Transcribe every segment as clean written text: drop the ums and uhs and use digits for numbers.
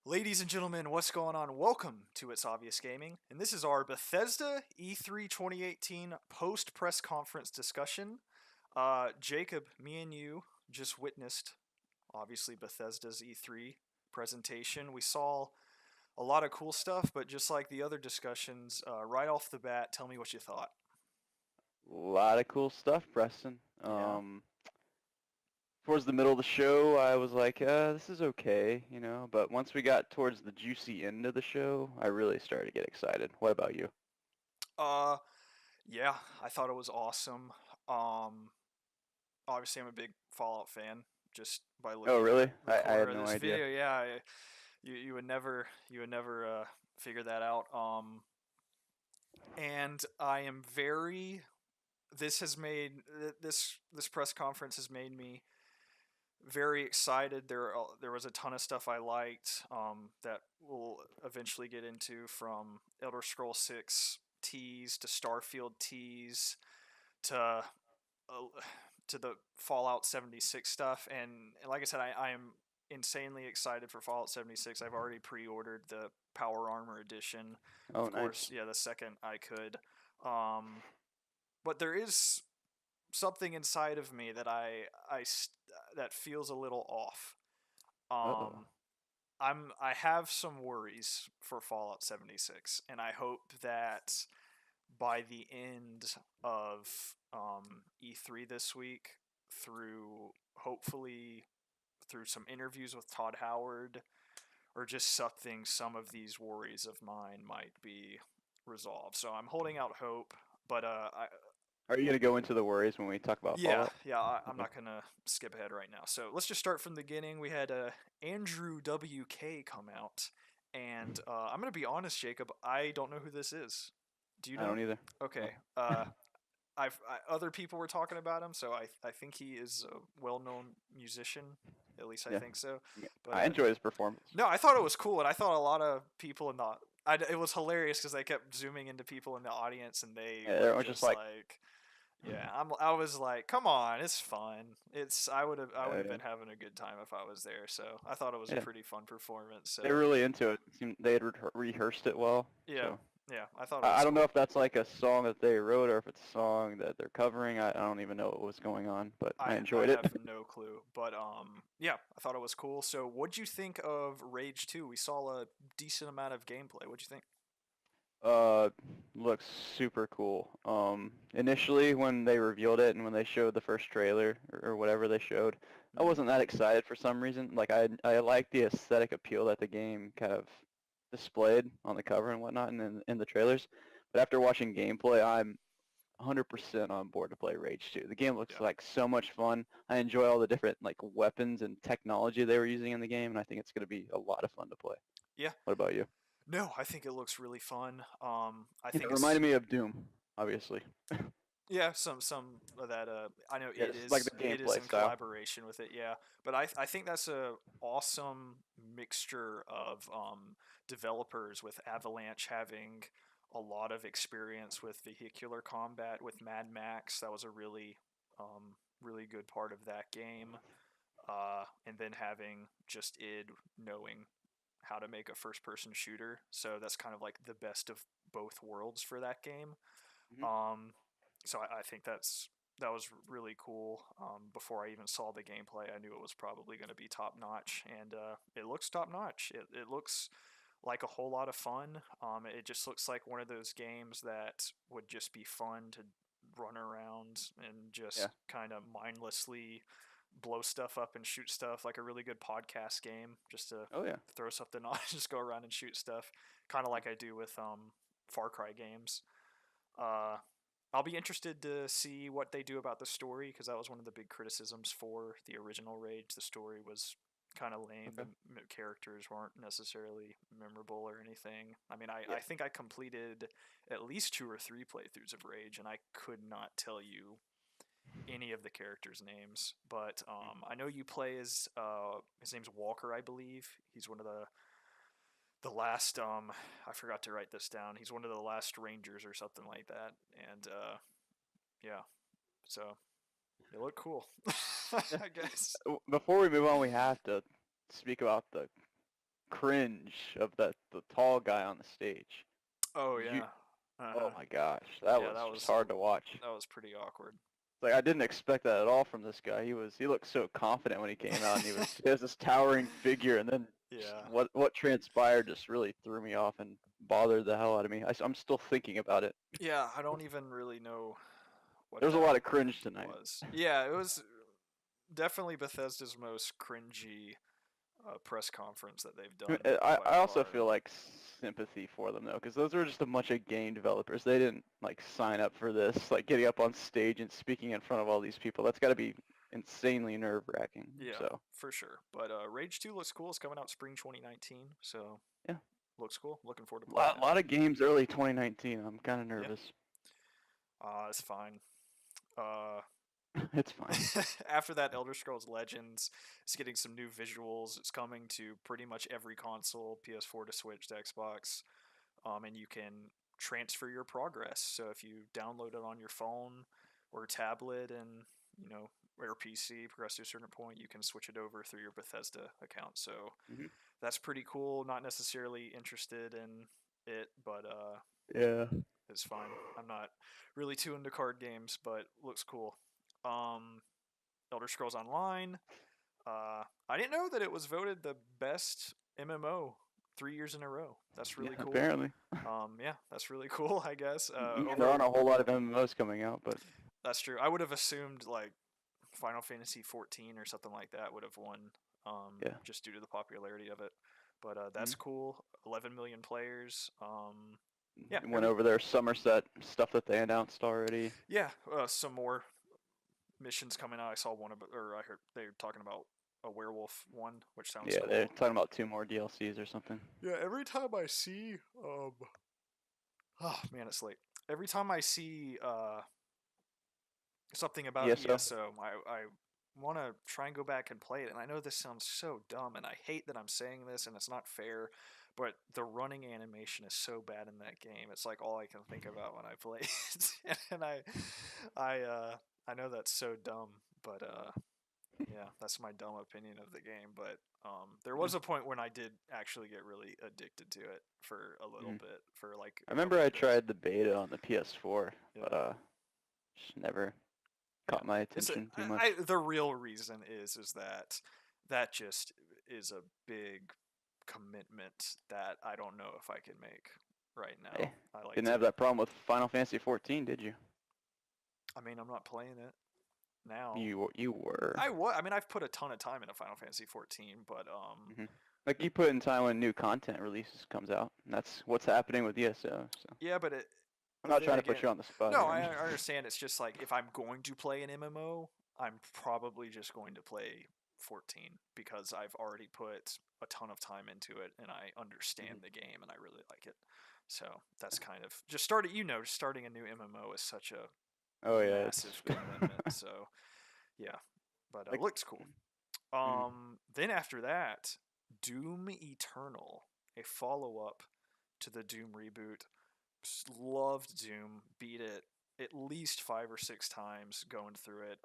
Ladies and gentlemen, what's going on? Welcome to It's Obvious Gaming, and this is our Bethesda E3 2018 post press conference discussion. Jacob, me and you just witnessed, obviously, Bethesda's E3 presentation. We saw a lot of cool stuff, but just like the other discussions, right off the bat, tell me what you thought. A lot of cool stuff, Preston. Yeah. Towards the middle of the show, I was like, this is okay, But once we got towards the juicy end of the show, I really started to get excited. What about you? Uh, yeah, I thought it was awesome. Um, Obviously, I'm a big Fallout fan just by Oh, looking at really? the I corner had of no this idea. video. Yeah, you would never figure that out. And I am very. This has made this press conference has made me very excited. There was a ton of stuff I liked that we'll eventually get into, from Elder Scroll 6 tease to Starfield tease to uh, to the Fallout 76 stuff. And like I said, I am insanely excited for Fallout 76. I've already pre-ordered the Power Armor edition, Oh, of nice. course. Yeah, the second I could. Um, but there is something inside of me that feels a little off. Uh-oh. Um, I have some worries for Fallout 76, and I hope that by the end of E3 this week, through hopefully through some interviews with Todd Howard or just something, some of these worries of mine might be resolved. So I'm holding out hope, but Are you going to go into the worries when we talk about yeah, Fallout? yeah, I'm Okay. not gonna skip ahead right now. So let's just start from the beginning. We had Andrew WK come out, and I'm gonna be honest, Jacob. I don't know who this is. Do you I don't know? either. No. Okay. Other people were talking about him, so I think he is a well-known musician. At least I Yeah. think so. But I enjoyed his performance. no, I thought it was cool, and I thought a lot of people in the it was hilarious because they kept zooming into people in the audience, and they Yeah, were they're just just like, like, yeah, I was like, come on, it's fun. I would have yeah. been having a good time if I was there. So I thought it was a Yeah. pretty fun performance. They were So really into it. It seemed they had rehearsed it well, yeah, so yeah, I thought it I was don't know cool. if that's like a song that they wrote or if it's a song that they're covering. I don't even know what was going on, but I I enjoyed it. have no clue, but yeah, I thought it was cool. So what'd you think of Rage 2? We saw a decent amount of gameplay. What'd you think? Uh, Looks super cool. Initially when they revealed it and when they showed the first trailer or whatever they showed, I Mm-hmm. wasn't that excited for some reason. Like I like the aesthetic appeal that the game kind of displayed on the cover and whatnot and in the trailers. But after watching gameplay, I'm 100% on board to play Rage 2. The game looks Yeah. like so much fun. I enjoy all the different like weapons and technology they were using in the game, and I think it's going to be a lot of fun to play. Yeah. What about you? No, I think it looks really fun. I It think reminded it's me of Doom, obviously. Yeah, some of that. I know Yeah, just like the it is gameplay in style. collaboration with it. Yeah, but I think that's a awesome mixture of developers, with Avalanche having a lot of experience with vehicular combat with Mad Max. That was a really good part of that game. And then having just id knowing how to make a first person shooter. So that's kind of like the best of both worlds for that game. Hmm. Um, so I think that was really cool. Before I even saw the gameplay, I knew it was probably going to be top notch, and it looks top notch. It looks like a whole lot of fun. It just looks like one of those games that would just be fun to run around and Yeah. just kind of mindlessly blow stuff up and shoot stuff, like a really good podcast game, just to Oh yeah. throw something on, just go around and shoot stuff, kind of like I do with Far Cry games. Uh, I'll be interested to see what they do about the story, because that was one of the big criticisms for the original Rage. The story was kind of lame. The Okay. characters weren't necessarily memorable or anything. I mean, I Yeah. think I completed at least two or three playthroughs of Rage, and I could not tell you any of the characters' names. But I know you play as his name's Walker, I believe. He's one of the last I forgot to write this down. He's one of the last rangers or something like that. And yeah, so they look cool. Yeah. I guess. Before we move on, we have to speak about the cringe of the tall guy on the stage. Oh You, yeah. oh Uh-huh. my gosh, that Yeah, was just hard to watch. that was pretty awkward. Like I didn't expect that at all from this guy. He looked so confident when he came out, and he has this towering figure, and then just Yeah. what transpired just really threw me off and bothered the hell out of me. I'm still thinking about it. Yeah, I don't even really know what There's a that lot of cringe tonight. was. Yeah, it was definitely Bethesda's most cringy press conference that they've I, done mean, I by I also far. feel like sympathy for them though, because those were just a bunch of game developers. They didn't like sign up for this, like getting up on stage and speaking in front of all these people. That's got to be insanely nerve-wracking. Yeah, So for sure. But Rage 2 looks cool. It's coming out spring 2019, so yeah, looks cool. Looking forward to a playing lot, it. lot of games early 2019. I'm kind of Yeah, nervous. it's fine. Uh, It's fine. After that, Elder Scrolls Legends is getting some new visuals. It's coming to pretty much every console, PS4 to Switch to Xbox, and you can transfer your progress. So if you download it on your phone or tablet, and or PC, progress to a certain point, you can switch it over through your Bethesda account. So Hmm. that's pretty cool. Not necessarily interested in it, but Yeah. it's fine. I'm not really too into card games, but looks cool. Um, Elder Scrolls Online. I didn't know that it was voted the best MMO 3 years in a row. That's Yeah. really cool. Apparently. Yeah, that's really cool. I guess I mean, there over aren't a whole lot of MMOs coming out, but that's true. I would have assumed like Final Fantasy 14 or something like that would have won, yeah. just due to the popularity of it. But that's Mhm. cool. 11 million players. Yeah, Went over their Somerset stuff that they announced already. yeah. Some more missions coming out. I saw one of, or I heard they were talking about a werewolf one, which sounds Yeah, they're cool. talking about 2 more DLCs or something. Yeah, every time I see, oh man, it's late. Every time I see something about ESO. ESO, I want to try and go back and play it. And I know this sounds so dumb, and I hate that I'm saying this, and it's not fair, but the running animation is so bad in that game. It's like all I can think about when I play it, and I, uh, I know that's so dumb, but yeah, that's my dumb opinion of the game. But there was a point when I did actually get really addicted to it for a little Mm. bit, for like I a remember couple I of days. tried the beta on the PS4, but Yeah. just never Yeah, caught my it's attention too much. the real reason is that that just is a big commitment that I don't know if I can make right now. Hey, I like didn't to. have that problem with Final Fantasy 14, did you? I mean, I'm not playing it now. You were. I mean, I've put a ton of time into Final Fantasy 14, but Hmm. Like you put in time when new content releases comes out. And that's what's happening with ESO. So yeah, but it I'm not then trying to again, put you on the spot no, here. I understand. It's just like if I'm going to play an MMO, I'm probably just going to play 14 because I've already put a ton of time into it and I understand Mhm. the game and I really like it. So that's kind of just starting. Just starting a new MMO is such a Oh yeah, massive it's commitment. So yeah, but like. looks cool. Mhm. Then after that, Doom Eternal, a follow up to the Doom reboot. Loved Doom, beat it at least 5 or 6 times going through it.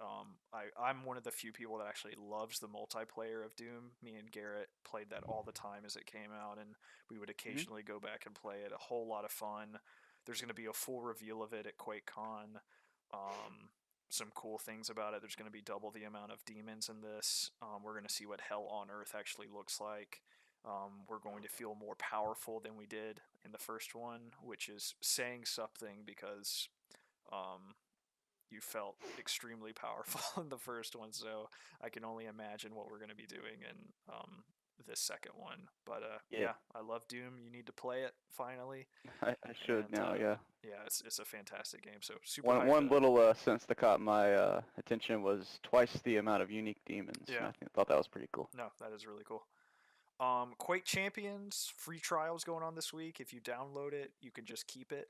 I'm one of the few people that actually loves the multiplayer of Doom. Me and Garrett played that all the time as it came out, and we would Mhm. occasionally go back and play it. A whole lot of fun. There's going to be a full reveal of it at QuakeCon. Um, some cool things about it. There's going to be double the amount of demons in this. We're going to see what Hell on Earth actually looks like. We're going to feel more powerful than we did in the first one, which is saying something because um, you felt extremely powerful in the first one. So I can only imagine what we're going to be doing in this second one. But Yeah, yeah, I love Doom. You need to play it finally, I should and now. Yeah. yeah, it's a fantastic game. So super One hyped for one that. little sense that caught my attention was twice the amount of unique demons, and Yeah, thought that was pretty cool. no, that is really cool. Quake Champions free trials going on this week. If you download it, you can just keep it.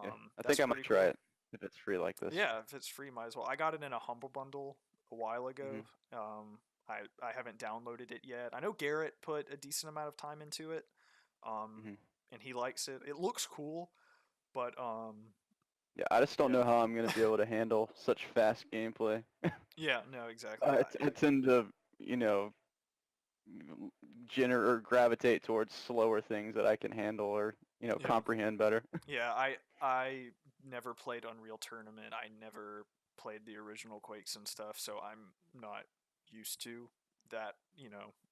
Yeah, I That's think I might pretty try cool. it if it's free like this. Yeah, if it's free, might as well. I got it in a humble bundle a while Hmm. ago. I haven't downloaded it yet. I know Garrett put a decent amount of time into it, um, Hmm. and he likes it. It looks cool, but Yeah, I just don't yeah, know how I'm gonna be able to handle such fast gameplay. yeah, no, exactly. I tend to, you know, or gravitate towards slower things that I can handle or Yeah. comprehend better. Yeah, I never played Unreal Tournament. I never played the original Quakes and stuff, so I'm not used to that,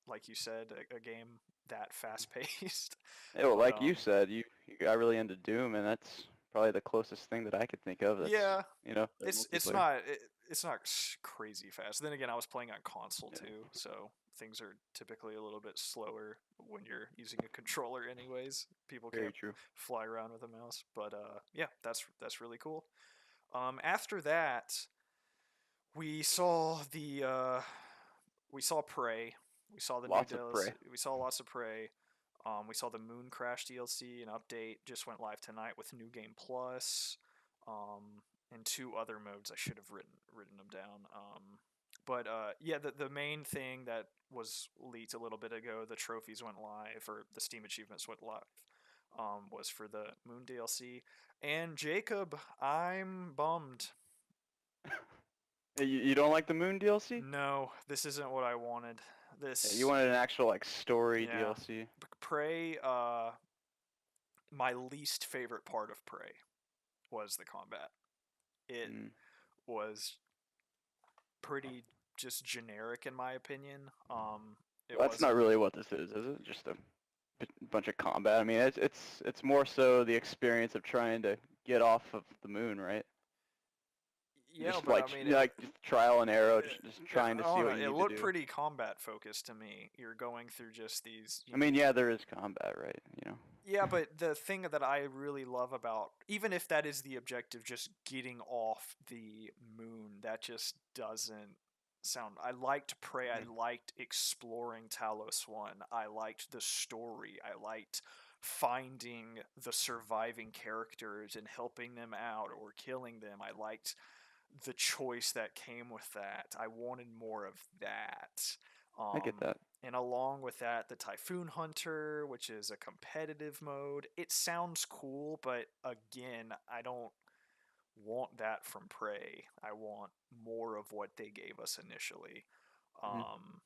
like you said, a game that fast paced. Yeah, well, But like you said, you got really into Doom, and that's probably the closest thing that I could think of. That's yeah, the it's multiplayer. not it's not crazy fast. Then again, I was playing on console Yeah, too, so things are typically a little bit slower when you're using a controller anyways. People very can't true. fly around with a mouse, but yeah, that's really cool. After that, we saw we saw Prey. We saw the new Lots of DLC. prey. We saw lots of Prey. We saw the Moon Crash DLC. An update just went live tonight with New Game Plus, and two other modes. I should have written them down. But yeah, the main thing that was leaked a little bit ago, the trophies went live, or the Steam achievements went live. Was for the Moon DLC. And Jacob, I'm bummed. You don't like the Moon DLC? No, this isn't what I wanted. Yeah, you This, wanted an actual like story yeah, DLC. Prey. My least favorite part of Prey was the combat. It Mm. was pretty just generic in my opinion. It Well, that's not wasn't. really what this is it? Just a bunch of combat. I mean, it's more so the experience of trying to get off of the moon, right? Yeah, Just but I like mean, just trial and arrow, just trying to I see don't what know. you It need to looked do. pretty combat focused to me. You're going through just these, I mean, yeah, there is combat, right? Yeah, but the thing that I really love about, even if that is the objective, just getting off the moon, that just doesn't sound. I liked Prey. I Mhm. liked exploring Talos 1. I liked the story. I liked finding the surviving characters and helping them out or killing them. I liked the choice that came with that. I wanted more of that. I get that. And along with that, the Typhoon Hunter, which is a competitive mode. It sounds cool, but again, I don't want that from Prey. I want more of what they gave us initially. Hmm. Um,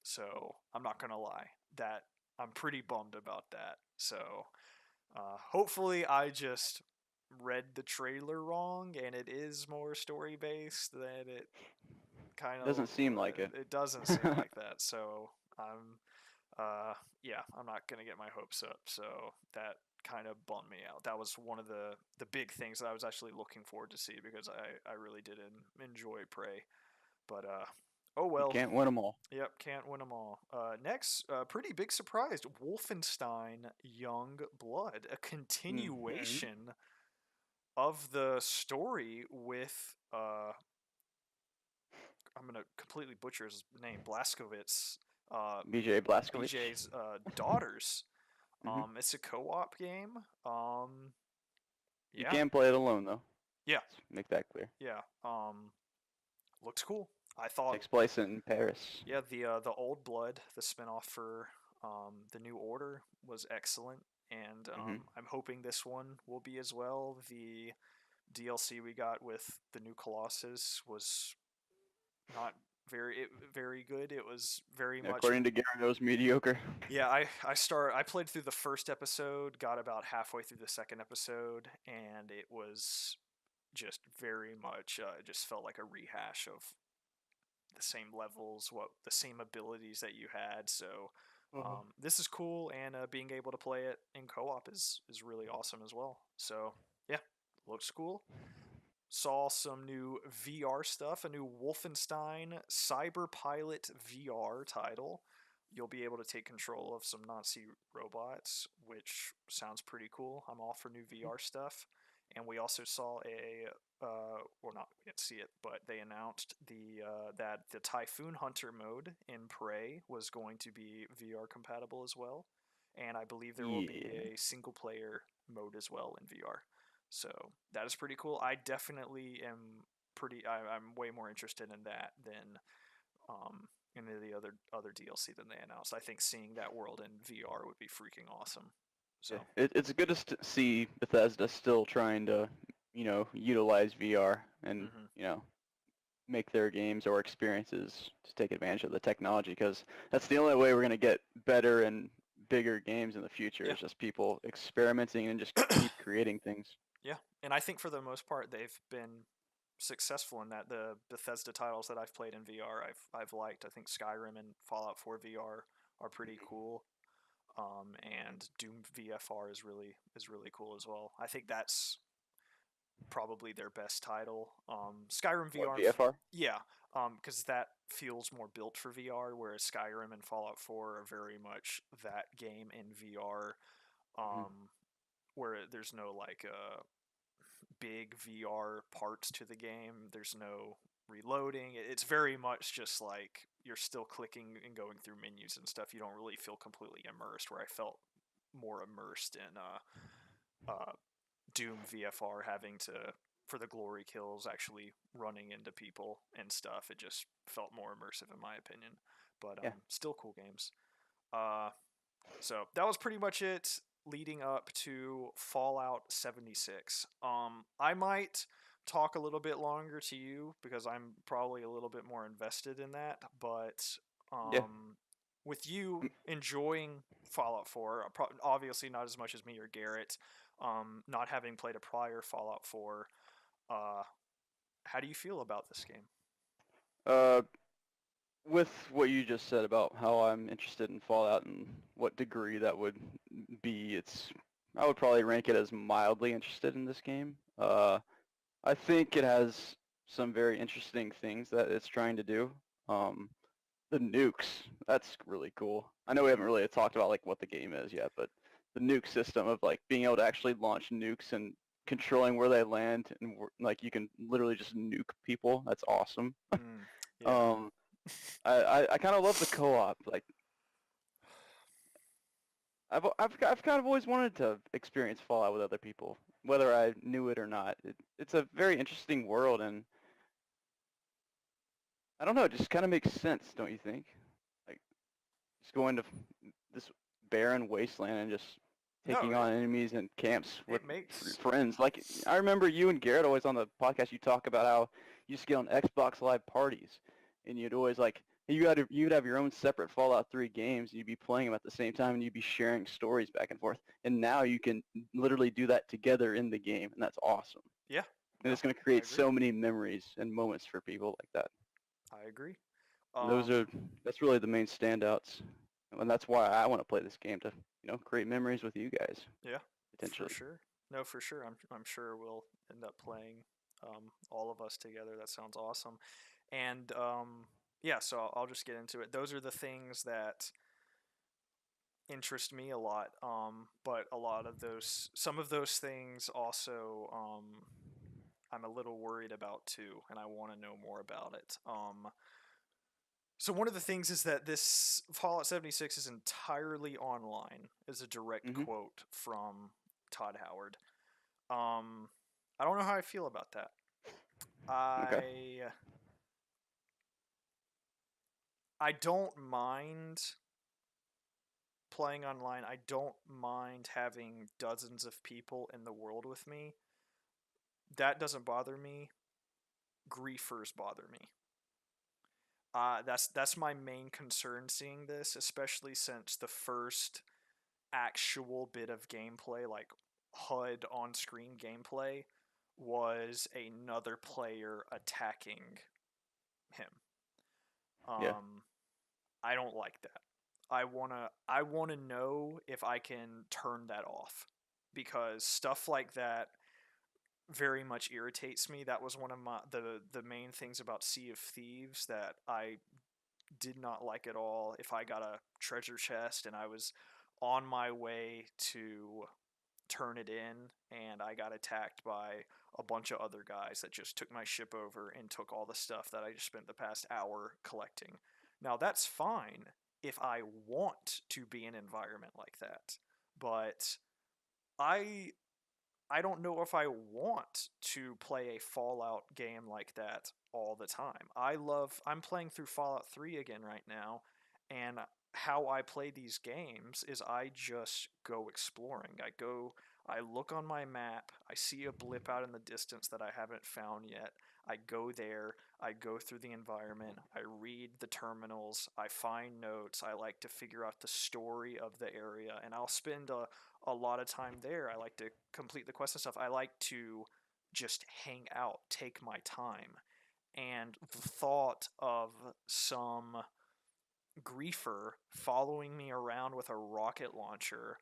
so I'm not gonna lie, that I'm pretty bummed about that. So hopefully, I just read the trailer wrong, and it is more story based than it kind It of. doesn't seem like it. It doesn't seem like that. So I'm, yeah, I'm not gonna get my hopes up. So that kind of bummed me out. That was one of the big things that I was actually looking forward to see because I really did enjoy Prey. But oh You well. can't win them all. Yep, can't win them all. Next, pretty big surprise: Wolfenstein: Young Blood, a Hmm. continuation of the story with I'm gonna completely butcher his name, Blazkowicz, uh, BJ Blazkowicz. BJ's daughters. Hmm. It's a co-op game. You Yeah, can play it alone though. yeah, Let's make that clear. yeah. Looks cool. I thought, Takes place in Paris. yeah, the Old Blood, the spinoff for the New Order was excellent, and Hmm. I'm hoping this one will be as well. The DLC we got with the new Colossus was not very good. It was very much. According to Garrett, it was mediocre. Yeah, I played through the first episode, got about halfway through the second episode, and it was just very much it just felt like a rehash of the same levels, what the same abilities that you had. So Uh-huh. this is cool, and being able to play it in co-op is really awesome as well. So yeah, looks cool. Saw some new VR stuff, a new Wolfenstein Cyber Pilot VR title. You'll be able to take control of some Nazi robots, which sounds pretty cool. I'm all for new VR stuff. And we also saw well, not we didn't see it, but they announced that the Typhoon Hunter mode in Prey was going to be VR compatible as well, and I believe there will be Yeah. a single player mode as well in VR. So that is pretty cool. I definitely am I'm way more interested in that than any of the other DLC than they announced. I think seeing that world in VR would be freaking awesome. Yeah. So It's good to see Bethesda still trying to, utilize VR and, hmm make their games or experiences to take advantage of the technology, because that's the only way we're going to get better and bigger games in the future Yeah. is just people experimenting and just keep creating things. Yeah, and I think for the most part they've been successful in that. The Bethesda titles that I've played in VR, I've liked. I think Skyrim and Fallout 4 VR are pretty cool. And Doom VFR is really cool as well. I think that's probably their best title. Skyrim What, VR, VFR? yeah, because that feels more built for VR, whereas Skyrim and Fallout 4 are very much that game in VR, Mm-hmm. where there's no like big VR parts to the game. There's no reloading. It's very much just like you're still clicking and going through menus and stuff. You don't really feel completely immersed. Where I felt more immersed in Doom VFR, having to for the glory kills, actually running into people and stuff. It just felt more immersive in my opinion. But Yeah. still cool games. Uh, so that was pretty much it leading up to Fallout 76. I might talk a little bit longer to you because I'm probably a little bit more invested in that, but Yeah. with you enjoying Fallout 4, obviously not as much as me or Garrett, not having played a prior Fallout 4, uh, how do you feel about this game? Uh, with what you just said about how I'm interested in Fallout and what degree that would be, I would probably rank it as mildly interested in this game. I think it has some very interesting things that it's trying to do. Um, the nukes, that's really cool. I know we haven't really talked about like what the game is yet, but the nuke system of like being able to actually launch nukes and controlling where they land and like you can literally just nuke people. That's awesome. Mm, yeah. Um, I kind of love the co-op. Like I've kind of always wanted to experience Fallout with other people, whether I knew it or not. It's a very interesting world, and I don't know, it just kind of makes sense, don't you think? Like just going to this barren wasteland and just No, taking on enemies and camps with it makes friends. Like I remember you and Garrett always on the podcast. You talk about how you used to get on Xbox Live parties, and you'd always like you'd have your own separate Fallout 3 games, and you'd be playing them at the same time, and you'd be sharing stories back and forth. And now you can literally do that together in the game, and that's awesome. yeah. And No, it's going to I create agree. so many memories and moments for people like that. I agree. Those Um, are that's really the main standouts, and that's why I want to play this game to create memories with you guys yeah, for potentially. sure. No, for sure. I'm sure we'll end up playing all of us together. That sounds awesome. And yeah, so I'll just get into it. Those are the things that interest me a lot. But a lot of some of those things also, I'm a little worried about too, and I want to know more about it. So one of the things is that this Fallout 76 is entirely online, is a direct Hmm. quote from Todd Howard. Um, I don't know how I feel about that. Okay. I I don't mind playing online. I don't mind having dozens of people in the world with me. That doesn't bother me. Griefers bother me. That's my main concern seeing this, especially since the first actual bit of gameplay, like HUD on screen gameplay, was another player attacking him. Yeah. Um, I don't like that. I wanna know if I can turn that off, because stuff like that very much irritates me. That was one of the main things about Sea of Thieves that I did not like at all. If I got a treasure chest and I was on my way to turn it in and I got attacked by a bunch of other guys that just took my ship over and took all the stuff that I just spent the past hour collecting. Now that's fine if I want to be in an environment like that. But I I don't know if I want to play a Fallout game like that all the time. I'm playing through Fallout 3 again right now, and how I play these games is I just go exploring. I look on my map, I see a blip out in the distance that I haven't found yet. I go there, I go through the environment, I read the terminals, I find notes, I like to figure out the story of the area, and I'll spend a lot of time there. I like to complete the quest and stuff. I like to just hang out, take my time. And the thought of some griefer following me around with a rocket launcher,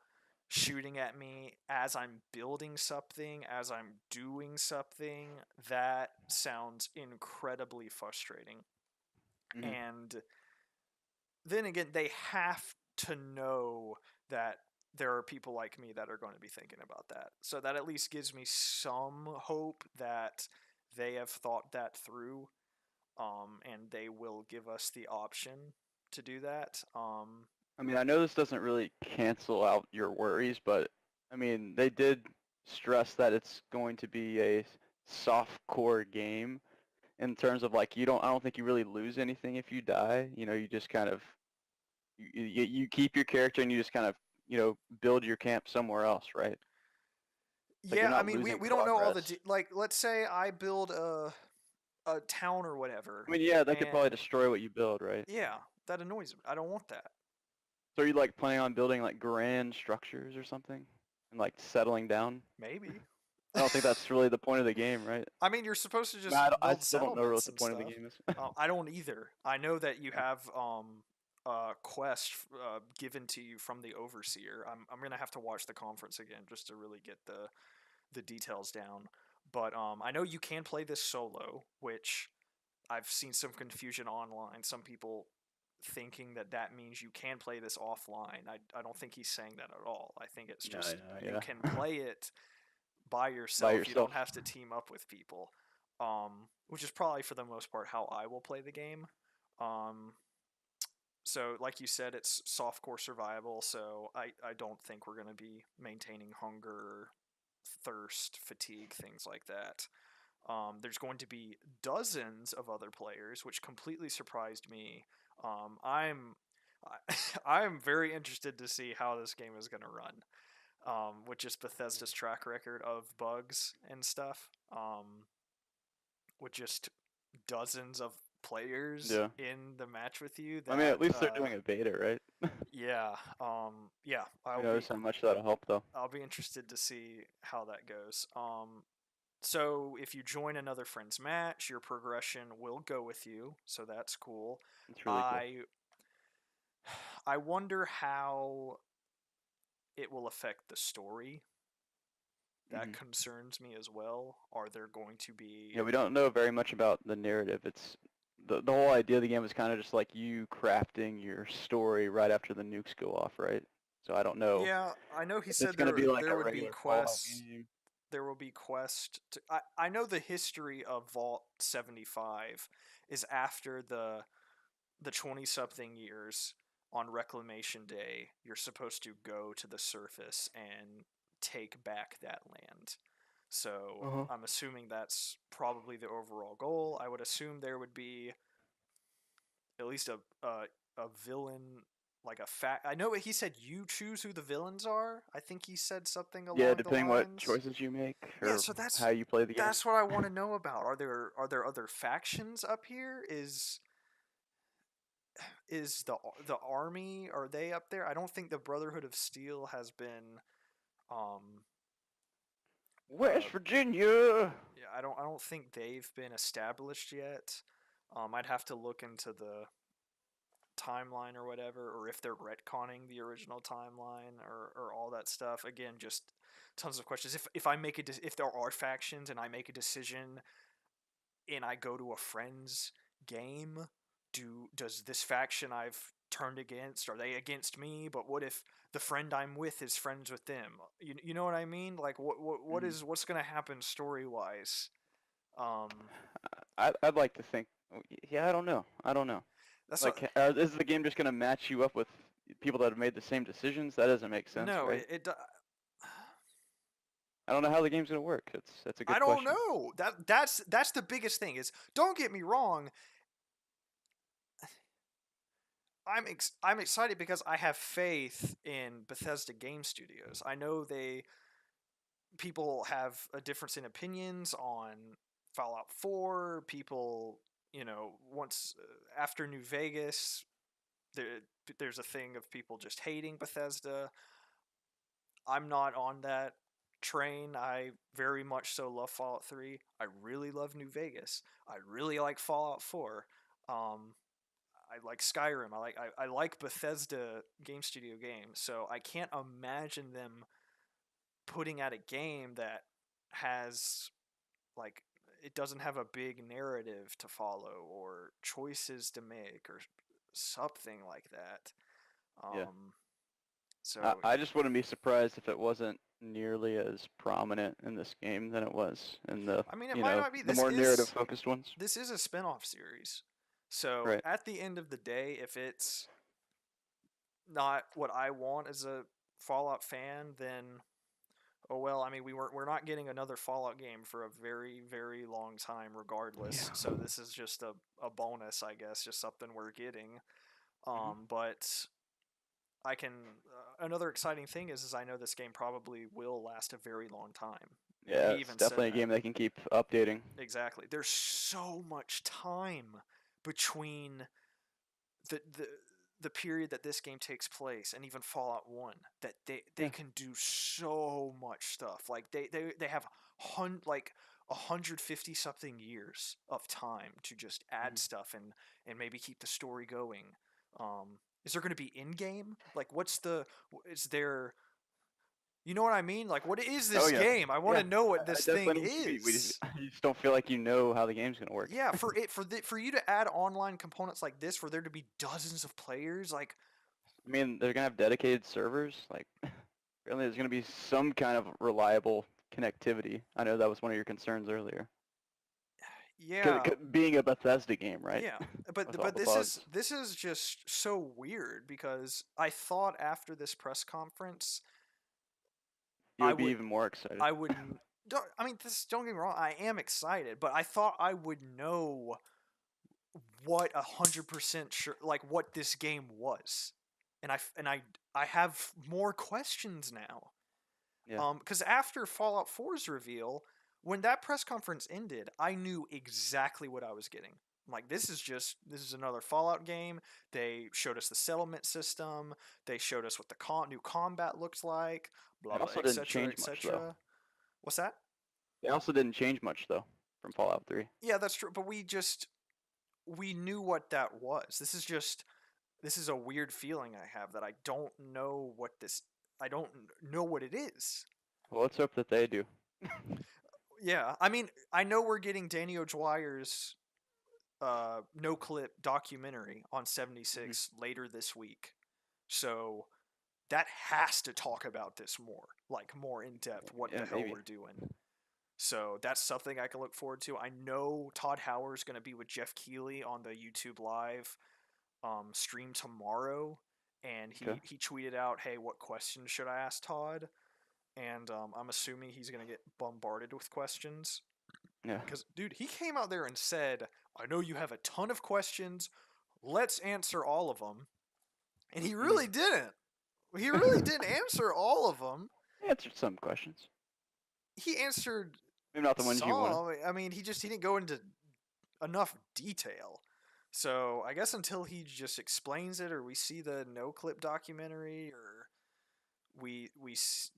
shooting at me as I'm building something, as I'm doing something, that sounds incredibly frustrating. Mm-hmm. And then again, they have to know that there are people like me that are going to be thinking about that. So that at least gives me some hope that they have thought that through, and they will give us the option to do that. I mean, I know this doesn't really cancel out your worries, but I mean, they did stress that it's going to be a soft core game in terms of like I don't think you really lose anything if you die. You know, you just kind of you keep your character and you just kind of build your camp somewhere else, right? It's like you're Yeah, I not mean, we, losing we don't know all the progress. like. Let's say I build a town or whatever, I mean, yeah, that could probably and destroy what you build, right? yeah, that annoys me. I don't want that. So are you like planning on building like grand structures or something and like settling down? Maybe. I don't think that's really the point of the game, right? I mean, you're supposed to I, mean, just I build still don't know what settlements the and point of the stuff. game is. I don't either. I know that you Yeah. have quest given to you from the overseer. I'm gonna have to watch the conference again just to really get the details down. But I know you can play this solo, which I've seen some confusion online. Some people thinking that that means you can play this offline. I don't think he's saying that at all. I think it's Yeah, I just know, you can yeah. play it by By yourself. You yourself. don't have to team up with people, which is probably for the most part how I will play the game. Um, so, like you said, it's softcore survival. So I don't think we're going to be maintaining hunger, thirst, fatigue, things like that. There's going to be dozens of other players, which completely surprised me. I'm I'm very interested to see how this game is going to run, with just Bethesda's track record of bugs and stuff, with just dozens of players Yeah. in the match with you. I mean, That at least they're doing a beta, right? yeah, yeah, Who knows how much that'll help, though. I'll be interested to see how that goes. So if you join another friend's match, your progression will go with you, so that's cool. It's really cool. I I wonder how it will affect the story. That Hmm. concerns me as well. Are there going to be Yeah, we don't know very much about the narrative. It's the whole idea of the game is kind of just like you crafting your story right after the nukes go off, right? So I don't know Yeah, I know he if it's said gonna there be like there a would be regular Fallout quests. game. There will be quest to, I know the history of Vault 75 is after the 20 something years on Reclamation Day, you're supposed to go to the surface and take back that land. So Uh-huh. I'm assuming that's probably the overall goal. I would assume there would be at least a villain, like a fact. I know he said you choose who the villains are. I think he said something Yeah, along the depending what lines. choices you make Yeah, or so how you play the game. that's what I want to know about. Are there other factions up here? Is the army, are they up there? I don't think the Brotherhood of Steel has been um West Virginia. yeah, I don't think they've been established yet. I'd have to look into the timeline or whatever, or if they're retconning the original timeline, or all that stuff. Again, just tons of questions. If I make if there are factions and I make a decision and I go to a friend's game, does this faction I've turned against, are they against me? But what if the friend I'm with is friends with them? You know what I mean? Like Mhm. what's gonna happen story wise? Um, I'd like to think. Yeah, I don't know. I don't know. that's what. Like, is the game just gonna match you up with people that have made the same decisions? That doesn't make sense, No, right? it I don't know how the game's gonna work. That's a I good don't question. know. That's the biggest thing. Is, don't get me wrong, I'm excited because I have faith in Bethesda Game Studios. I know they people have a difference in opinions on Fallout 4. People, once after New Vegas, there, there's a thing of people just hating Bethesda. I'm not on that train. I very much so love Fallout 3. I really love New Vegas. I really like Fallout 4. I like Skyrim. I like Bethesda Game Studio games. So I can't imagine them putting out a game that has like it doesn't have a big narrative to follow or choices to make or something like that. Yeah. Um, I, so I just wouldn't be surprised if it wasn't nearly as prominent in this game than it was in the, I mean, it might not be. the This more narrative is focused ones. this is a spin-off series. So Right. at the end of the day, if it's not what I want as a Fallout fan, then oh well. I mean, we're not getting another Fallout game for a very very long time, regardless. Yeah. So this is just a bonus, I guess, just something we're getting. Hmm. But I can. Another exciting thing is I know this game probably will last a very long time, and he Yeah, it's even said definitely a that. game they can keep updating. Exactly. There's so much time between the the the period that this game takes place and even Fallout 1 that they Yeah. can do so much stuff. Like they have like 150 something years of time to just add Hmm. stuff and maybe keep the story going. Is there going to be in game? Like what's the is there you know what I mean? Like what is Oh this yeah. game? I want Yeah. to know what I this thing definitely know what you mean. is. You just don't feel like you know how the game's gonna work. Yeah, for you to add online components like this, for there to be dozens of players, like I mean, they're gonna have dedicated servers. Like, really, there's gonna be some kind of reliable connectivity. I know that was one of your concerns earlier. yeah, Being a Bethesda game, right? yeah. With all But the bugs, this is just so weird because I thought after this press conference, you I would be would even more excited. I would I mean this don't get me wrong, I am excited, but I thought I would know what 100% sure like what this game was, and I have more questions now. Yeah. Because after Fallout 4's reveal, when that press conference ended, I knew exactly what I was getting. I'm like, this is another Fallout game. They showed us the settlement system. They showed us what the new combat looked like. Blah It blah, also didn't etc. change much though. etc. What's that? It also didn't change much though from Fallout 3. Yeah, that's true. But we knew what that was. This is a weird feeling I have that I don't know what this. I don't know what it is. Well, let's hope that they do. Yeah, I mean, I know we're getting Danny O'Dwyer's no clip documentary on Hmm. 76 later this week. So that has to talk about this more, like more in depth, what Yeah, the hell maybe. we're doing. So that's something I can look forward to. I know Todd Howard's going to be with Jeff Keighley on the YouTube Live stream tomorrow, and Okay. he tweeted out, "Hey, what questions should I ask Todd?" And I'm assuming he's going to get bombarded with questions. Yeah. Because, dude, he came out there and said, I know you have a ton of questions. Let's answer all of them. And he really Hmm. didn't. He really didn't answer all of them. Answered some questions. He answered Maybe not the ones you wanted. some. I mean, he didn't go into enough detail. So I guess until he just explains it, or we see the no clip documentary, or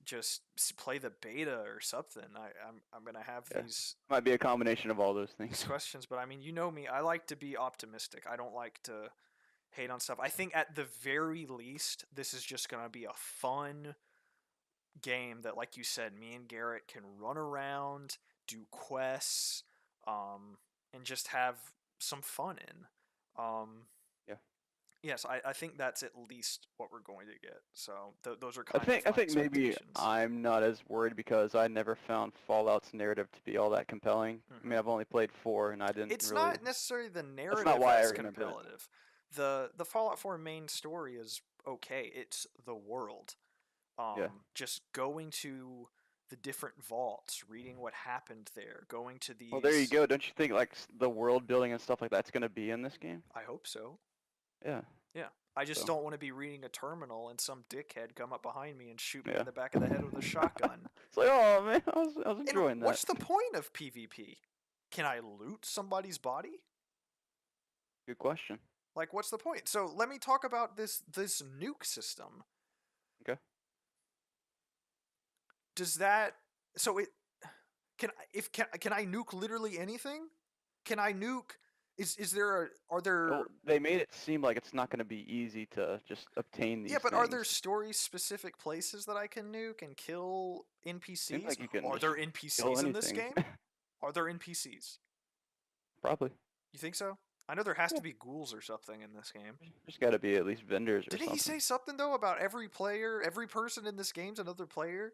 just play the beta or something, I'm gonna have Yeah. these Might be a combination of all those things. questions. But I mean, you know me, I like to be optimistic. I don't like to hate on stuff. I think at the very least, this is just gonna be a fun game that, like you said, me and Garrett can run around, do quests, and just have some fun in. Um, Yeah. yes, I think that's at least what we're going to get. So those are I kind think of I my think maybe expectations. I'm not as worried because I never found Fallout's narrative to be all that compelling. I mean, Hmm. I've only played 4 and I didn't It's really. not necessarily the That's not narrative why I that's remembered it. competitive. The Fallout 4 main story is okay. It's the world. Yeah. Just going to the different vaults, reading what happened there, going to Well, there you these. go. Don't you think like the world building and stuff like that's gonna be in this game? I hope so. Yeah. Yeah. I just So. don't want to be reading a terminal and some dickhead come up behind me and shoot me in Yeah. the back of the head with a shotgun. It's like, oh man, I was And enjoying that. what's the point of PvP? can I loot somebody's body? Good question. Like, what's the point? So let me talk about this nuke system. Okay. Does that so it can I nuke literally anything? Can I nuke? Is there are there Well, they made it seem like it's not going to be easy to just obtain yeah, these but are there things. story specific places that I can nuke and kill Seems NPCs? like you can Are just there kill NPCs in this anything. game? Are there NPCs? Probably. You think so? I know there has Yeah. to be ghouls or something in this game. There's got to be at least vendors or Didn't he something. say something though about every player, every person in this game's another player?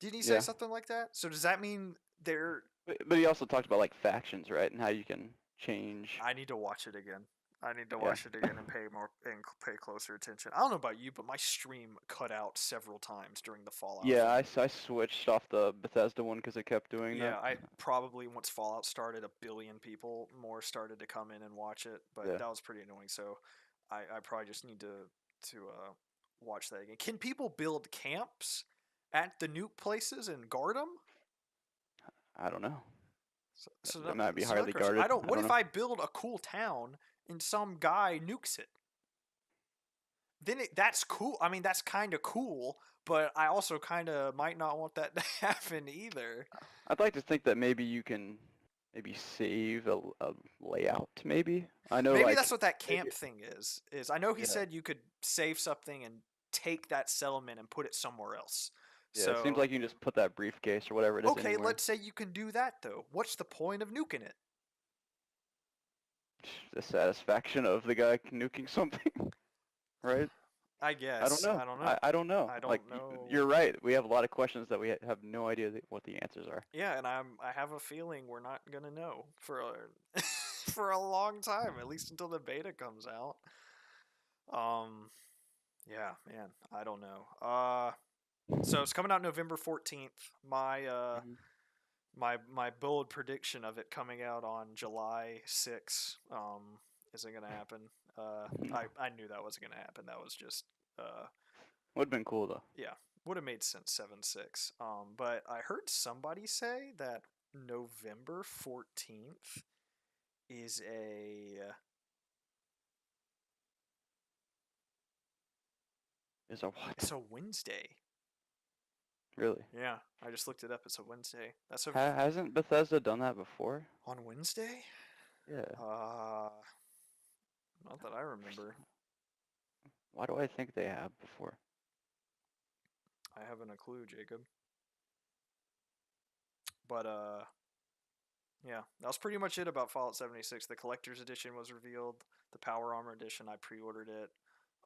Didn't he say Yeah. something like that? So does that mean they're But he also talked about like factions, right, and how you can change. I need to watch it again. I need to Yeah. watch it again and pay closer attention. I don't know about you, but my stream cut out several times during the Fallout Yeah, thing. I switched off the Bethesda one because it kept doing Yeah, that. I probably once Fallout started, a billion people more started to come in and watch it, but Yeah. that was pretty annoying. So I probably just need to watch that again. Can people build camps at the nuke places and guard them? I don't know. So, so, It might be so another highly question. guarded. I don't. I What don't if know. I build a cool town and some guy nukes it? Then that's cool. I mean, that's kind of cool, but I also kind of might not want that to happen either. I'd like to think that maybe you can maybe save a layout. Maybe I know Maybe that's like what that maybe camp thing is. Is I know he yeah said you could save something and take that settlement and put it somewhere else. yeah. It seems So, like you can just put that briefcase or whatever it is okay, anywhere. let's say you can do that though. What's the point of nuking it? The satisfaction of the guy nuking something, right? I I don't guess. know. I don't know. I don't know. I Like don't know. you're right. We have a lot of questions that we have no idea what the answers are. Yeah, and I have a feeling we're not gonna know for a for a long time, at least until the beta comes out. Um, yeah, man, I don't know. So it's coming out November 14th. Hmm. My bold prediction of it coming out on July 6th isn't gonna happen. No, I knew that wasn't gonna happen. That was just would have been cool though. yeah, would have made sense 7/6. But I heard somebody say that November 14th is Is a what? it's a Wednesday. Really? Yeah, I just looked it up. It's a Wednesday. That's a Hasn't Bethesda done that before? on Wednesday. Yeah. Uh, not that I For remember. why do I think they have before? I haven't a clue, Jacob. But yeah, that was pretty much it about Fallout 76. The collector's edition was revealed. The Power Armor edition, I pre-ordered it.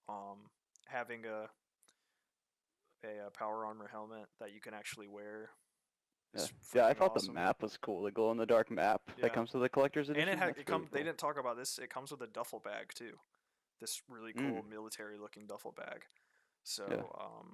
Um, having a Power Armor helmet that you can actually wear Yeah. is Yeah, I freaking thought the awesome. map was cool. The glow-in-the-dark map that Yeah, comes with the collector's and edition. That's it pretty comes. They cool. didn't talk about this. It comes with a duffel bag too. This really Mm. cool military-looking duffel bag. Yeah. So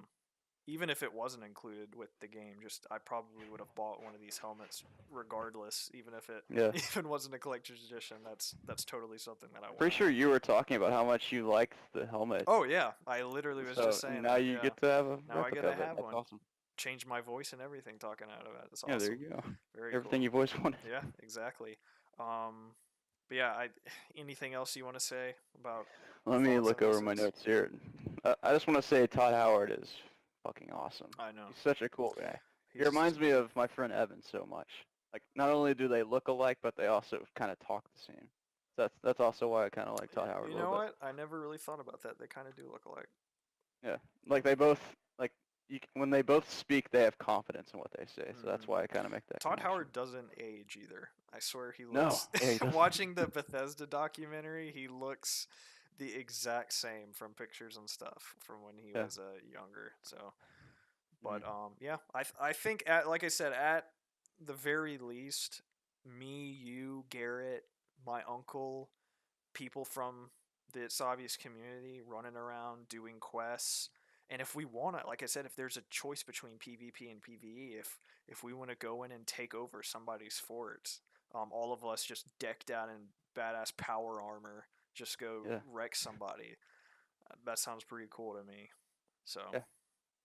even if it wasn't included with the game, just I probably would have bought one of these helmets regardless, even if it Yeah. even wasn't a collector's edition. That's totally something that I Pretty want. sure you were talking about how much you liked the helmet. Oh yeah, I literally was So just saying now that. you Yeah, get to have a now I get replica to of it. have That's one. awesome. Change my voice and everything talking out of it. It's Yeah, there awesome. you go. Very Everything cool. you've always wanted. Yeah, exactly. But yeah, I anything else you want to say about Let me Fallout look over my 76? notes here. I just want to say Todd Howard is fucking awesome. I know He's such a cool guy. He he's reminds me of my friend Evan so much. Like, not only do they look alike, but they also kind of talk the same. That's also why I kind of like Todd Howard a you little know bit. what? I never really thought about that. They kind of do look alike. Yeah, like they both like when they both speak, they have confidence in what they say. So that's Hmm. why I kind of make that Todd connection. Howard doesn't age either. I swear he No, looks. yeah, he doesn't. Watching the Bethesda documentary, he looks the exact same from pictures and stuff from when he Yeah. was younger. So, but Mm-hmm. yeah, I think at like I said at the very least, me, you, Garrett, my uncle, people from the It's Obvious community running around doing quests. And if we want to, like I said, if there's a choice between PvP and PvE, if we want to go in and take over somebody's fort, all of us just decked out in badass power armor, just go Yeah. wreck somebody. That sounds pretty cool to me. So Yeah.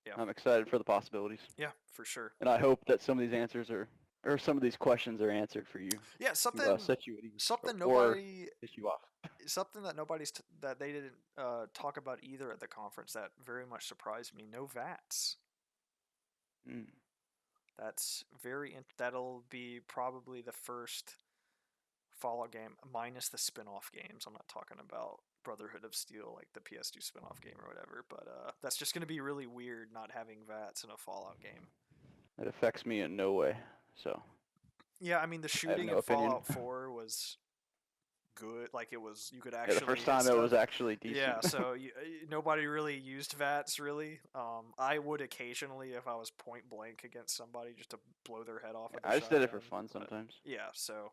yeah, I'm excited for the possibilities, yeah, for sure. and I hope that some of these answers are or some of these questions are answered for you Yeah, to something set you at ease something or nobody piss you off. something that that they didn't talk about either at the conference that very much surprised me. No VATs. Mm, That'll be probably the first Fallout game minus the spin-off games. I'm not talking about Brotherhood of Steel, like the PS2 spin-off game or whatever, but that's just going to be really weird not having VATs in a Fallout game. it affects me in no way, so Yeah, I mean the I have shooting no in opinion. Fallout 4 was good. Like it was, you could Yeah, the actually first hit time it was stuff. actually Yeah, decent. so nobody really used VATs really. I would occasionally if I was point blank against somebody just to blow their head off with a I just did it for shotgun. fun But sometimes. yeah, so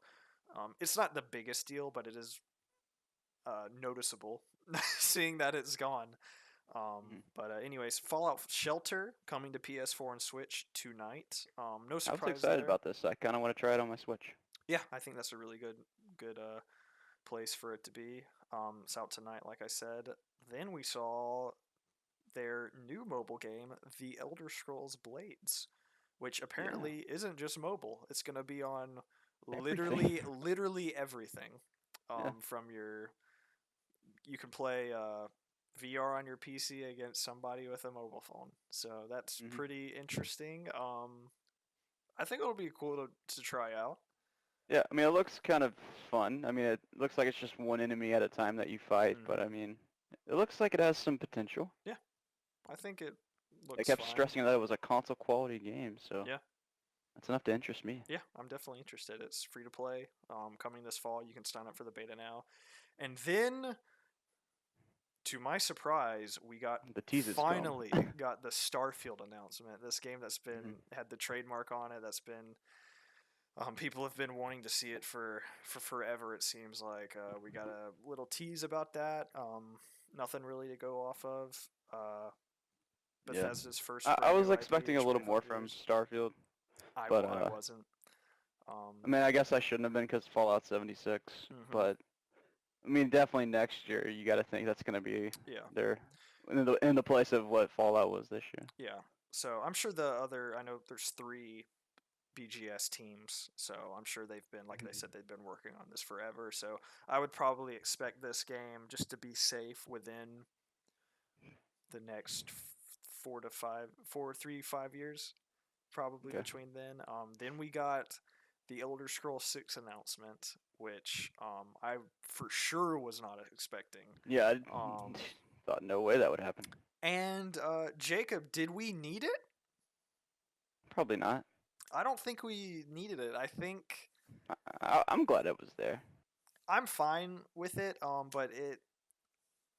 it's not the biggest deal, but it is noticeable seeing that it's gone. Mhm. Anyways, Fallout Shelter coming to PS4 and Switch tonight. No I was surprise excited there. about this. I kind of want to try it on my Switch. Yeah, I think that's a really good place for it to be. It's out tonight, like I said. Then we saw their new mobile game, The Elder Scrolls Blades, which Yeah, apparently isn't just mobile. It's gonna be on everything. literally everything. Yeah. From your You can play VR on your PC against somebody with a mobile phone. So that's Hmm. pretty interesting. I think it'll be cool to try out. Yeah, I mean, it looks kind of fun. I mean, it looks like it's just one enemy at a time that you fight, but Hmm. I mean, it looks like it has some potential. Yeah, I think it They looks kept fine. stressing that it was a console quality game, so Yeah, that's enough to interest me. yeah, I'm definitely interested. It's free to play. Coming this fall, you can sign up for the beta now. And then, to my surprise, we The tease has come. finally got the Starfield announcement. This game that's Hmm. been had the trademark on it. That's been people have been wanting to see it for forever. It seems like we got a little tease about that. Nothing really to go off of. Yeah, Bethesda's first I brand was new IP expecting in a little more 25 from years. Starfield, but I wasn't. I Um, mean, I guess I shouldn't have been because Fallout 76, hmm. but I mean, definitely next year you got to think that's gonna be Yeah, there in the place of what Fallout was this year. yeah. So I'm sure the other. I know there's three BGS teams, so I'm sure they've been, like they Mhm. said, they've been working on this forever. So I would probably expect this game just to be safe within the next 4 to 5 years, probably Okay. between then. Then we got the Elder Scrolls 6 announcement, which I for sure was not expecting. Yeah, I Um, thought no way that would happen. and Jacob, did we need it? Probably not. I don't think we needed it. I think I'm glad it was there. I'm fine with it. But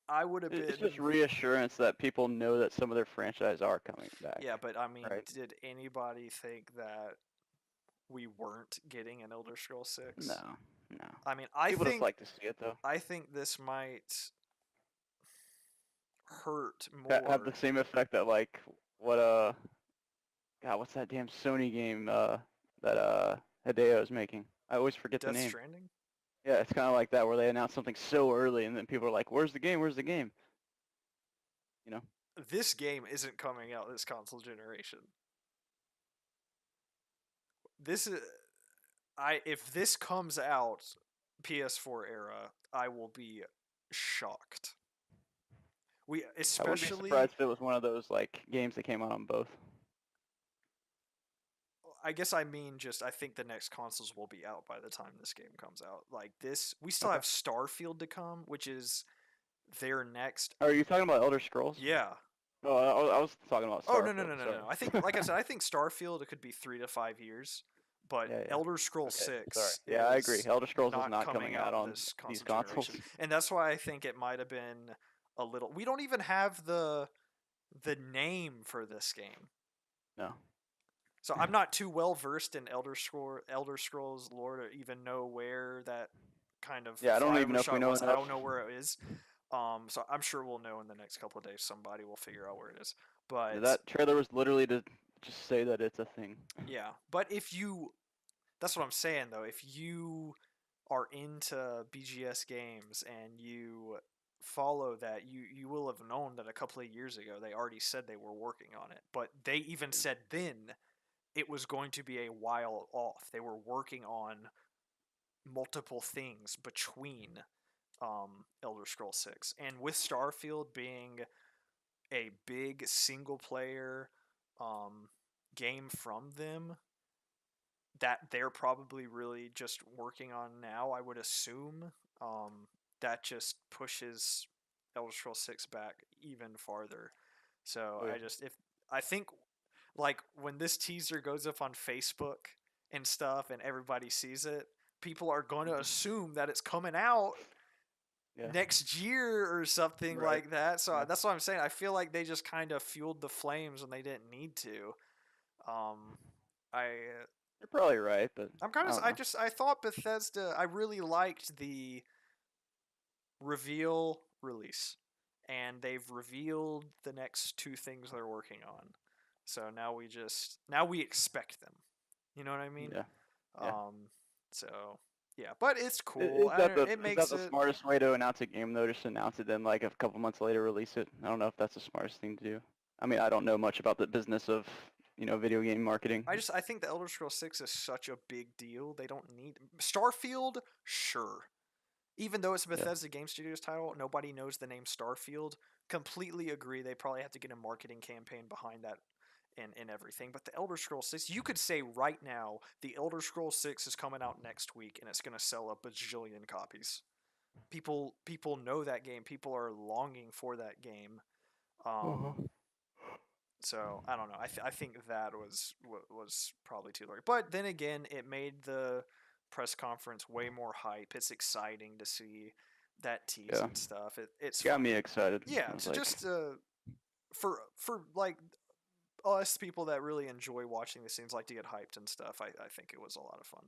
I would have It's just been. reassurance that people know that some of their franchise are coming back, Yeah, but I mean, right? did anybody think that we weren't getting an Elder Scrolls No, 6? no. I mean, People just like to see it though. I think this might hurt Have the more. same effect that like what God, what's that damn Sony game that Hideo's making? I always forget the Death name. Stranding. Yeah, it's kind of like that where they announce something so early and then people are like, "Where's the game? Where's the game?" You know? This game isn't coming out this console generation. This is I If this comes out PS4 era, I will be shocked. We I wouldn't be especially surprised if it was one of those like games that came out on both. I guess I mean just I think the next consoles will be out by the time this game comes out. Like this, we still Okay. have Starfield to come, which is their next. Are you talking about Elder Scrolls? Yeah. Oh, I was talking about Oh no no Starfield. no no Sorry. no. I think, like I said, I think Starfield it could be 3 to 5 years, but Yeah, yeah. Elder Scrolls Okay, sorry. Six Yeah, I agree. is Elder Scrolls is not not coming coming out out on this these console consoles. generation, and that's why I think it might have been a little. We don't even have the name for this game. No. So I'm not too well versed in Elder Scrolls lore to even know where that kind of Yeah, I don't even flyover know if we shot know was. I enough. don't know where it is. So I'm sure we'll know in the next couple of days. Somebody will figure out where it is. Yeah, But that trailer was literally to just say that it's a thing. yeah, but if you, that's what I'm saying though. If you are into BGS games and you follow that, you will have known that a couple of years ago they already said they were working on it. But they even Yeah. said then it was going to be a while off. They were working on multiple things between Elder Scrolls 6. And with Starfield being a big single player game from them that they're probably really just working on now, I would assume, that just pushes Elder Scrolls 6 back even farther. So Oh yeah. I think like when this teaser goes up on Facebook and stuff and everybody sees it, people are going to Mhm. assume that it's coming out Yeah. next year or something Right. like that. So Yeah. that's what I'm saying. I feel like they just kind of fueled the flames when they didn't need to. Um, I You're probably right, but I'm kind I of don't know. I thought Bethesda. I really liked the reveal release, and they've revealed the next two things they're working on. So now we expect them. You know what I mean? Yeah. Yeah. Um, so yeah, but it's I- cool. Is that the It is that makes the it. smartest way to announce a game though? Just announce it, then like a couple months later release it. I don't know if that's the smartest thing to do. I mean, I don't know much about the business of video game marketing. I think the Elder Scrolls 6 is such a big deal. They don't need Starfield, sure. Even though it's a Yeah. Bethesda Game Studios title, nobody knows the name Starfield. Completely agree. They probably have to get a marketing campaign behind that and everything. But the Elder Scrolls 6, you could say right now, the Elder Scrolls 6 is coming out next week and it's going to sell a bajillion copies. People know that game. People are longing for that game. Uh-huh. So I don't know. I think that was probably too late. But then again, it made the press conference way more hype. It's exciting to see that tease Yeah. and stuff. It's Got fun. me excited. Yeah. I was So like, just for like us people that really enjoy watching these things, like to get hyped and stuff. I think it was a lot of fun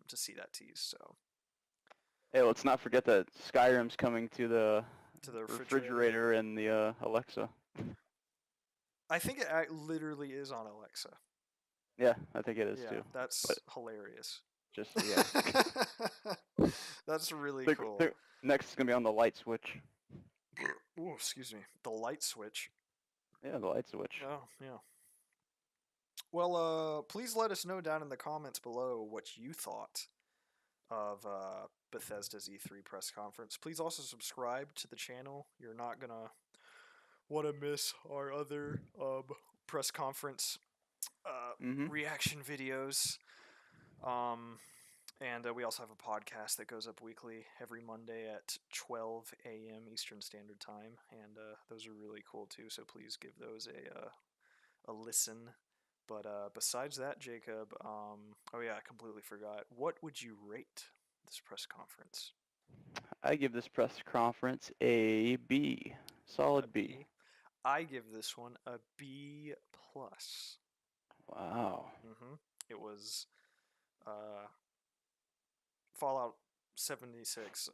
to see that tease. So hey, let's not forget that Skyrim's coming to the to the refrigerator. refrigerator and the Alexa. I think it literally is on Alexa. Yeah, I think it is Yeah, too. But that's hilarious. just yeah, That's really the, cool. the next is gonna be on the light switch. Ooh, excuse me. The light switch. Yeah, the light switch. Oh, yeah. Well, please let us know down in the comments below what you thought of Bethesda's E3 press conference. Please also subscribe to the channel. You're not gonna want to miss our other press conference Mhm. reaction videos. Um, and we also have a podcast that goes up weekly every Monday at 12 a.m. Eastern Standard Time, and those are really cool too. So please give those a listen. But besides that, Jacob, oh yeah, I completely forgot. What would you rate this press conference? I give this press conference a B, A solid B. B. I give this one a B plus. Wow. It was uh, Fallout 76.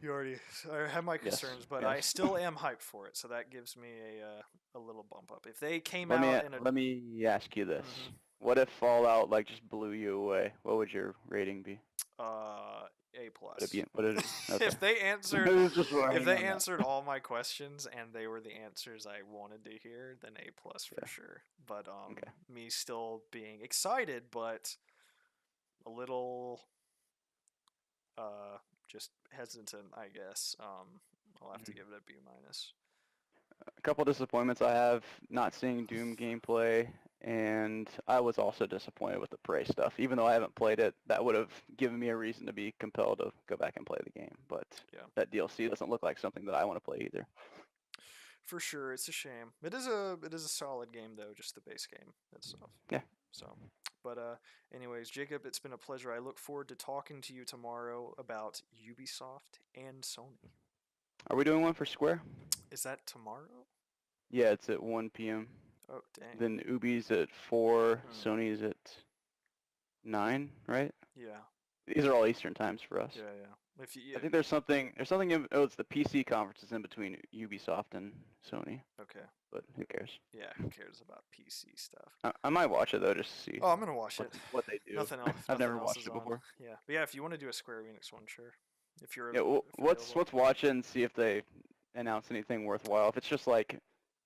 You already. I have my Yes. concerns, but I Yes. still am hyped for it. So that gives me a little bump up. If they came Let me out in a let me ask you this: mhm, what if Fallout like just blew you away? What would your rating be? A Would it plus. be? Would it? Okay. if they answered I was just if writing they on that. answered all my questions and they were the answers I wanted to hear, then A plus for Yeah. sure. But Okay. me still being excited, but a little uh just hesitant, I guess. I'll have to Mhm. give it a B minus. A couple disappointments I have: not seeing Doom gameplay, and I was also disappointed with the Prey stuff. Even though I haven't played it, that would have given me a reason to be compelled to go back and play the game. But Yeah. that DLC doesn't look like something that I want to play either. For sure, it's a shame. It is a solid game though, just the base game itself. Yeah. So, but anyways, Jacob, it's been a pleasure. I look forward to talking to you tomorrow about Ubisoft and Sony. Are we doing one for Square? Is that tomorrow? Yeah, it's at 1 p.m. Oh, dang. Then Ubi's at 4, Hmm. Sony's at 9, right? Yeah. These are all Eastern times for us. Yeah, yeah. If you, I yeah. think there's something it's the PC conferences in between Ubisoft and Sony, Okay. but who cares? Yeah, who cares about PC stuff? I might watch it though just to see Oh, I'm gonna watch what it. what they do. Nothing else. I've Nothing never else watched is it on. before. Yeah, but yeah. If you want to do a Square Enix one, sure. If you're Yeah, if let's available. watch it and see if they announce anything worthwhile. If it's just like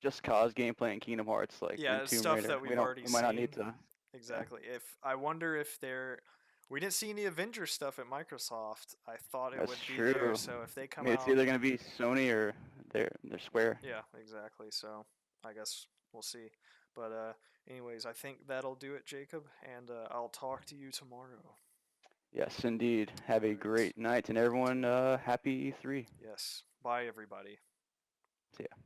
Just Cause gameplay in Kingdom Hearts, like Yeah, in it's Tomb stuff Raider. that we've already We might not need seen. to. Yeah, Exactly. If I wonder if they're we didn't see any Avengers stuff at Microsoft. I thought it that's would be there, true. so if they I come mean, it's out, either gonna be Sony or they're Square. yeah, exactly. So I guess we'll see. But anyways, I think that'll do it, Jacob, and I'll talk to you tomorrow. Yes, indeed. Have All a right. great night, and You everyone, too. happy E3. Yes. Bye, everybody. See ya.